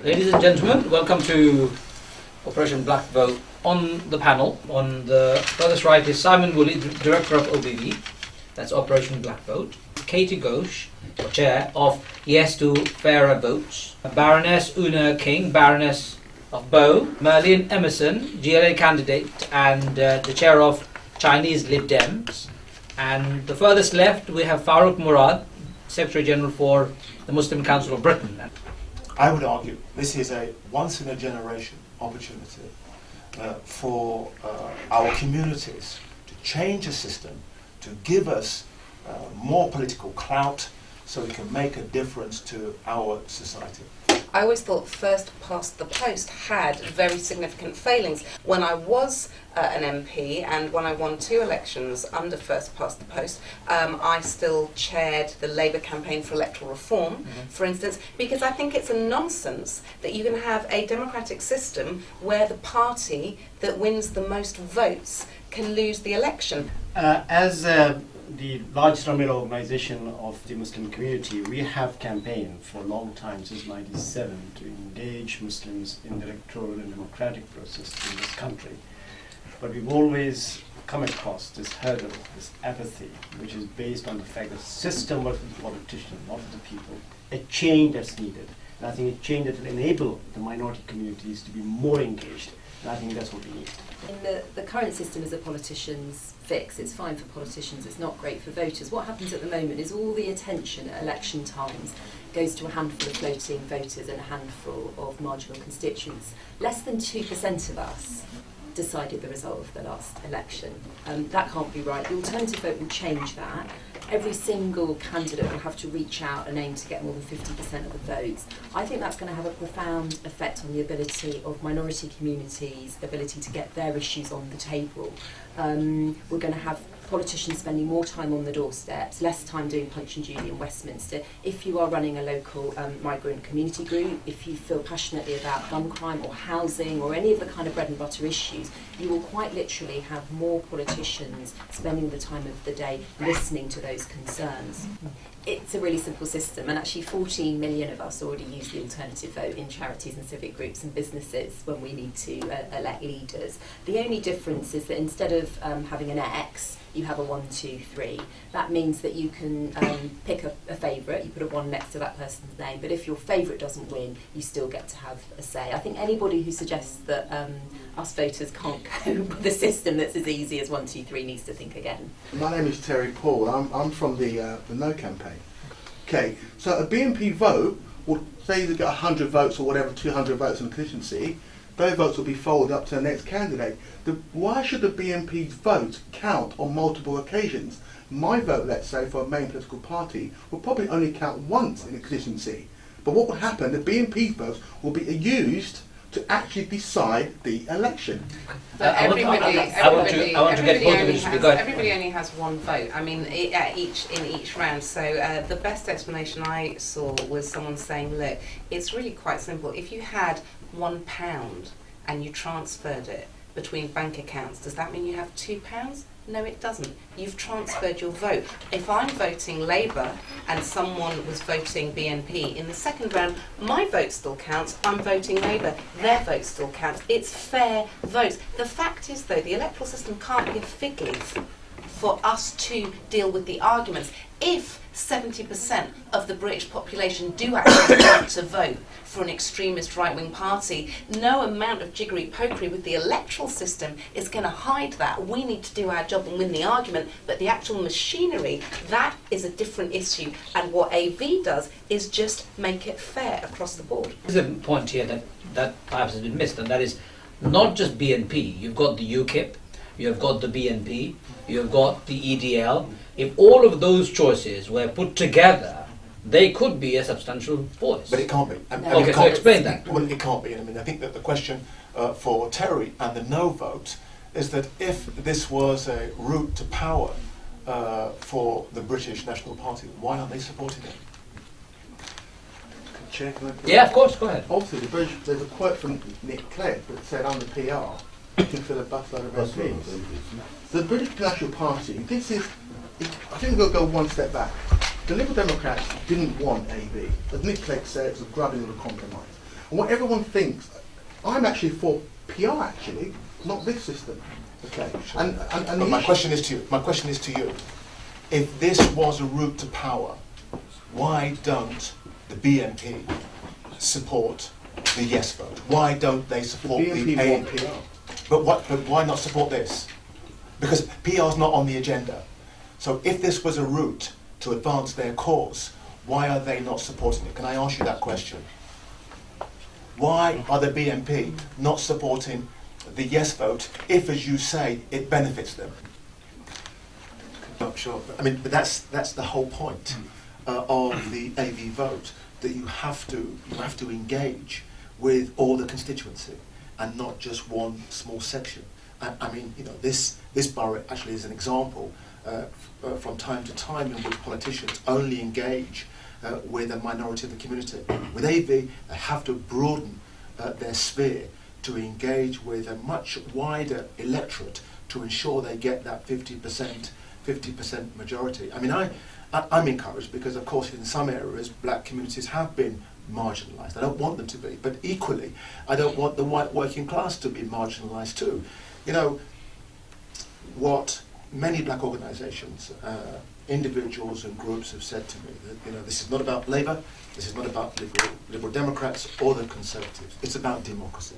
Ladies and gentlemen, welcome to Operation Black Vote. On the panel, on the furthest right is Simon Woolley, Director of OBV, that's Operation Black Vote. Katie Ghosh, Chair of Yes to Fairer Votes. Baroness Una King, Baroness of Bow. Merlin Emerson, GLA candidate and the Chair of Chinese Lib Dems. And the furthest left we have Farooq Murad, Secretary General for the Muslim Council of Britain. I would argue this is a once-in-a-generation opportunity for our communities to change the system, to give us more political clout so we can make a difference to our society. I always thought first past the post had very significant failings. When I was an MP and when I won 2 elections under first past the post, I still chaired the Labour campaign for electoral reform, for instance, because I think it's a nonsense that you can have a democratic system where the party that wins the most votes can lose the election. As the largest umbrella organisation of the Muslim community, we have campaigned for a long time, since '97, to engage Muslims in the electoral and democratic process in this country. But we've always come across this hurdle, this apathy, which is based on the fact that system works with the politician, not with the people. A change that's needed. And I think a change that will enable the minority communities to be more engaged. And I think that's what we need. In the current system is a politician's fix. It's fine for politicians, it's not great for voters. What happens at the moment is all the attention at election times goes to a handful of floating voters and a handful of marginal constituents. Less than 2% of us decided the result of the last election. That can't be right. The alternative vote will change that. Every single candidate will have to reach out and aim to get more than 50% of the votes. I think that's going to have a profound effect on the ability of minority communities, the ability to get their issues on the table. We're going to have politicians spending more time on the doorsteps, less time doing Punch and Judy in Westminster. If you are running a local migrant community group, if you feel passionately about gun crime or housing or any of the kind of bread and butter issues, you will quite literally have more politicians spending the time of the day listening to those concerns. It's a really simple system, and actually 14 million of us already use the alternative vote in charities and civic groups and businesses when we need to elect leaders. The only difference is that instead of having an X, you have a 1, 2, 3. That means that you can pick a favourite, you put a 1 next to that person's name, but if your favourite doesn't win, you still get to have a say. I think anybody who suggests that us voters can't cope with a system that's as easy as 1, 2, 3 needs to think again. My name is Terry Paul. I'm from the No campaign. Okay, so a BNP vote will say you get 100 votes or whatever, 200 votes in a constituency. Those votes will be folded up to the next candidate. Why should the BNP's vote count on multiple occasions? My vote, let's say, for a main political party will probably only count once in a constituency. But what will happen, the BNP votes will be used to actually decide the election. But everybody only has 1 vote. I mean, in each round. So the best explanation I saw was someone saying, look, it's really quite simple. If you had £1 and you transferred it between bank accounts, does that mean you have £2? No, it doesn't. You've transferred your vote. If I'm voting Labour and someone was voting BNP, in the second round, my vote still counts. I'm voting Labour. Their vote still counts. It's fair votes. The fact is, though, the electoral system can't be a fig leaf for us to deal with the arguments. If 70% of the British population do actually want to vote for an extremist right-wing party, no amount of jiggery-pokery with the electoral system is going to hide that. We need to do our job and win the argument, but the actual machinery, that is a different issue. And what AV does is just make it fair across the board. There's a point here that perhaps has been missed, and that is not just BNP. You've got the UKIP, you've got the BNP, you've got the EDL. If all of those choices were put together, they could be a substantial voice. But it can't be. Okay, so explain that. Well, it can't be. I mean, I think that the question for Terry and the no vote is that if this was a route to power for the British National Party, why aren't they supporting it? Chair, can I Yeah, of course, go ahead. Obviously, there's a quote from Nick Clegg that said, I'm the PR, for the busload of MPs. The British National Party, I think we'll go one step back. The Liberal Democrats didn't want AB. As Nick Clegg said, it was a grubbing of a compromise. And what everyone thinks, I'm actually for PR actually, not this system. Okay. And But the my issue- question is to you. My question is to you. If this was a route to power, why don't the BNP support the yes vote? Why don't they the support BNP the want PR. But why not support this? Because PR is not on the agenda. So if this was a route to advance their cause, why are they not supporting it? Can I ask you that question? Why are the BNP not supporting the yes vote if, as you say, it benefits them? Sure. I mean, but that's the whole point of the AV vote, that you have to engage with all the constituency and not just one small section. I mean, you know, this borough actually is an example from time to time in which politicians only engage with a minority of the community. With AV, they have to broaden their sphere to engage with a much wider electorate to ensure they get that 50% majority. I mean, I'm encouraged because, of course, in some areas, black communities have been marginalised. I don't want them to be, but equally, I don't want the white working class to be marginalised too. You know, what many black organisations, individuals and groups have said to me, that, you know, this is not about Labour, this is not about Liberal Democrats or the Conservatives, it's about democracy.